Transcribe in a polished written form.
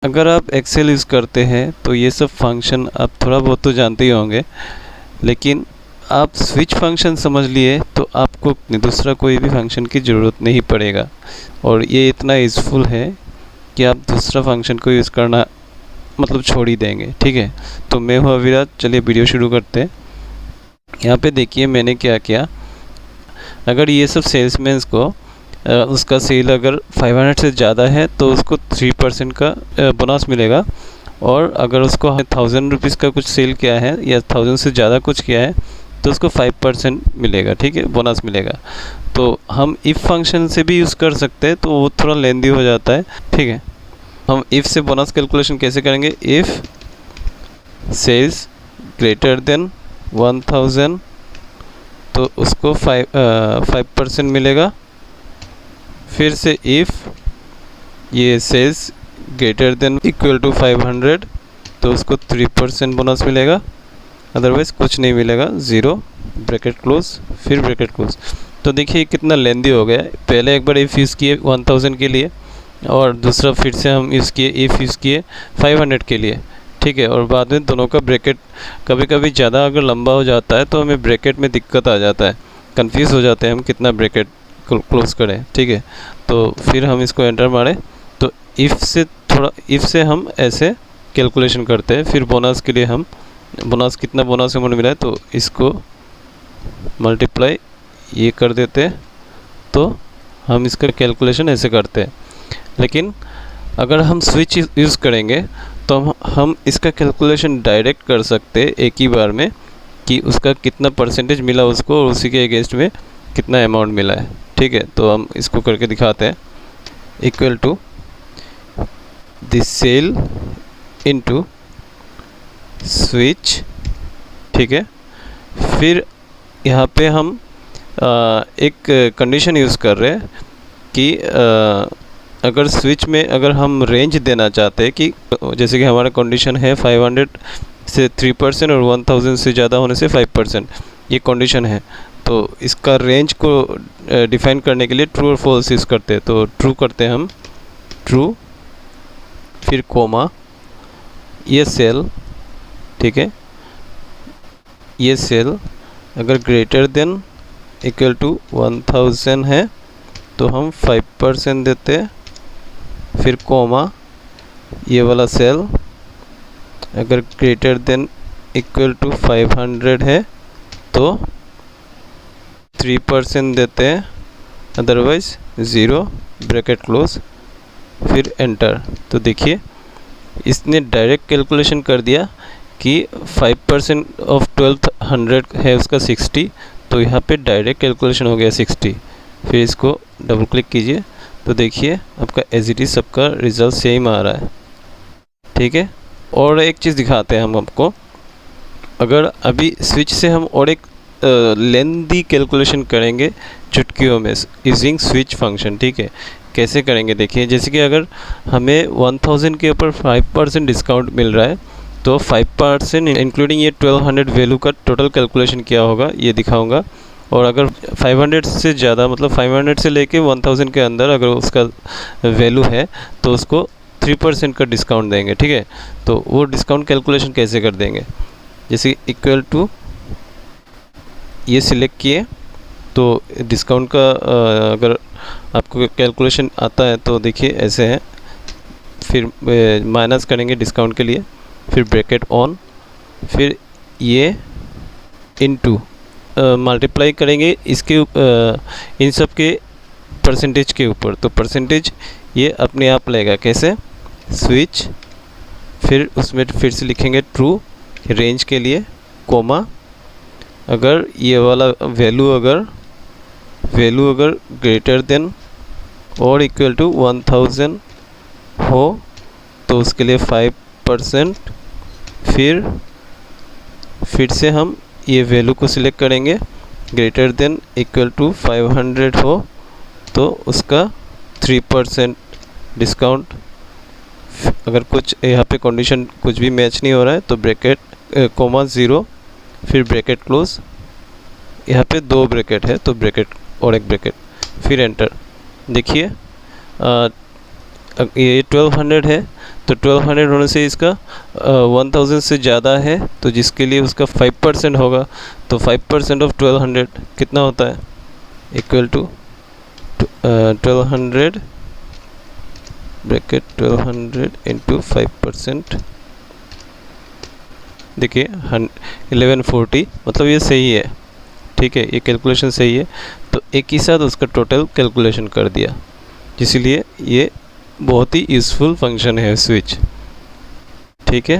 अगर आप Excel use करते हैं तो ये सब फंक्शन आप थोड़ा बहुत तो जानते ही होंगे, लेकिन आप स्विच फंक्शन समझ लिए तो आपको दूसरा कोई भी फंक्शन की ज़रूरत नहीं पड़ेगा, और ये इतना यूज़फुल है कि आप दूसरा फंक्शन को यूज़ करना मतलब छोड़ ही देंगे। ठीक है, तो मैं हूँ अविराज, चलिए वीडियो शुरू करते हैं। यहाँ पे देखिए मैंने क्या किया। अगर ये सब सेल्समैन को उसका सेल अगर 500 से ज़्यादा है तो उसको 3% का बोनस मिलेगा, और अगर उसको 1000 रुपीज़ का कुछ सेल किया है या 1000 से ज़्यादा कुछ किया है तो उसको 5% मिलेगा। ठीक है, बोनस मिलेगा। तो हम इफ़ फंक्शन से भी यूज़ कर सकते हैं, तो वो थोड़ा लेंदी हो जाता है। ठीक है, हम इफ़ से बोनस कैलकुलेशन कैसे करेंगे। इफ़ सेल्स ग्रेटर देन 1000 तो उसको 5% मिलेगा। फिर से इफ़ ये sales greater than equal to 500 तो उसको 3% बोनस मिलेगा, अदरवाइज़ कुछ नहीं मिलेगा, ज़ीरो, ब्रैकेट क्लोज, फिर ब्रैकेट क्लोज। तो देखिए कितना लेंदी हो गया। पहले एक बार इफ़ यूज़ किए 1000 के लिए, और दूसरा फिर से हम यूज़ किए इफ़ यूज़ किए 500 के लिए। ठीक है, और बाद में दोनों का ब्रैकेट कभी कभी ज़्यादा अगर लंबा हो जाता है तो हमें ब्रैकेट में दिक्कत आ जाता है, कंफ्यूज हो जाते हैं हम कितना ब्रैकेट क्लोज करें। ठीक है, तो फिर हम इसको एंटर मारें। तो इफ़ से हम ऐसे कैलकुलेशन करते हैं। फिर बोनस के लिए हम बोनस कितना बोनस अमाउंट मिला है तो इसको मल्टीप्लाई ये कर देते हैं, तो हम इसका कैलकुलेशन ऐसे करते हैं। लेकिन अगर हम स्विच यूज़ करेंगे तो हम इसका कैलकुलेशन डायरेक्ट कर सकते हैं एक ही बार में, कि उसका कितना परसेंटेज मिला उसको और उसी के अगेंस्ट में कितना अमाउंट मिला है। ठीक है, तो हम इसको करके दिखाते हैं। Equal to this cell into switch. ठीक है, फिर यहाँ पे हम एक कंडीशन यूज़ कर रहे हैं कि अगर स्विच में अगर हम रेंज देना चाहते हैं कि जैसे कि हमारा कंडीशन है 500 से 3% और 1000 से ज़्यादा होने से 5%, ये कंडीशन है। तो इसका रेंज को डिफाइन करने के लिए ट्रू और फॉल्स यूज़ करते हैं। तो ट्रू करते हैं हम, ट्रू, फिर कोमा, ये सेल। ठीक है, ये सेल अगर ग्रेटर देन इक्वल टू 1000 है तो हम 5% देते हैं। फिर कोमा, ये वाला सेल अगर ग्रेटर देन इक्वल टू 500 है तो 3% देते हैं, अदरवाइज़ ज़ीरो, ब्रैकेट क्लोज, फिर एंटर। तो देखिए इसने डायरेक्ट कैलकुलेशन कर दिया कि 5% ऑफ 1200 है उसका 60, तो यहाँ पे डायरेक्ट कैलकुलेशन हो गया 60। फिर इसको डबल क्लिक कीजिए तो देखिए आपका एज इट इज़ सबका रिजल्ट सेम आ रहा है। ठीक है, और एक चीज़ दिखाते हैं हम आपको। अगर अभी स्विच से हम और एक लेंदी कैलकुलेशन करेंगे चुटकियों में यूजिंग स्विच फंक्शन। ठीक है, कैसे करेंगे देखिए। जैसे कि अगर हमें 1000 के ऊपर 5% डिस्काउंट मिल रहा है तो 5% इंक्लूडिंग ये 1200 वैल्यू का टोटल कैलकुलेशन क्या होगा ये दिखाऊंगा। और अगर 500 से ज़्यादा मतलब 500 से लेके 1000 के अंदर अगर उसका वैल्यू है तो उसको 3% का डिस्काउंट देंगे। ठीक है, तो वो डिस्काउंट कैलकुलेशन कैसे कर देंगे। जैसे इक्वल टू ये सिलेक्ट किए तो डिस्काउंट का अगर आपको कैलकुलेशन आता है तो देखिए ऐसे है। फिर माइनस करेंगे डिस्काउंट के लिए, फिर ब्रैकेट ऑन, फिर ये इनटू मल्टीप्लाई करेंगे इसके इन सब के परसेंटेज के ऊपर। तो परसेंटेज ये अपने आप लेगा, कैसे, स्विच, फिर उसमें फिर से लिखेंगे ट्रू रेंज के लिए, कोमा, अगर ये वाला वैल्यू अगर ग्रेटर देन और इक्वल टू 1000 हो तो उसके लिए 5%। फिर से हम ये वैल्यू को सिलेक्ट करेंगे, ग्रेटर देन इक्वल टू 500 हो तो उसका 3% डिस्काउंट। अगर कुछ यहाँ पे कंडीशन कुछ भी मैच नहीं हो रहा है तो ब्रैकेट कोमा 0, फिर ब्रैकेट क्लोज, यहाँ पे 2 ब्रैकेट है तो ब्रैकेट और एक ब्रैकेट, फिर एंटर। देखिए ये 1200 है तो 1200 होने से इसका 1000 से ज़्यादा है, तो जिसके लिए उसका 5% होगा। तो 5% ऑफ 1200 कितना होता है, इक्वल टू 1200 ब्रैकेट 1200 इंटू 5%। देखिए 1140, मतलब ये सही है, ठीक है, ये कैलकुलेशन सही है। तो एक ही साथ उसका टोटल कैलकुलेशन कर दिया, इसीलिए ये बहुत ही यूज़फुल फंक्शन है स्विच। ठीक है।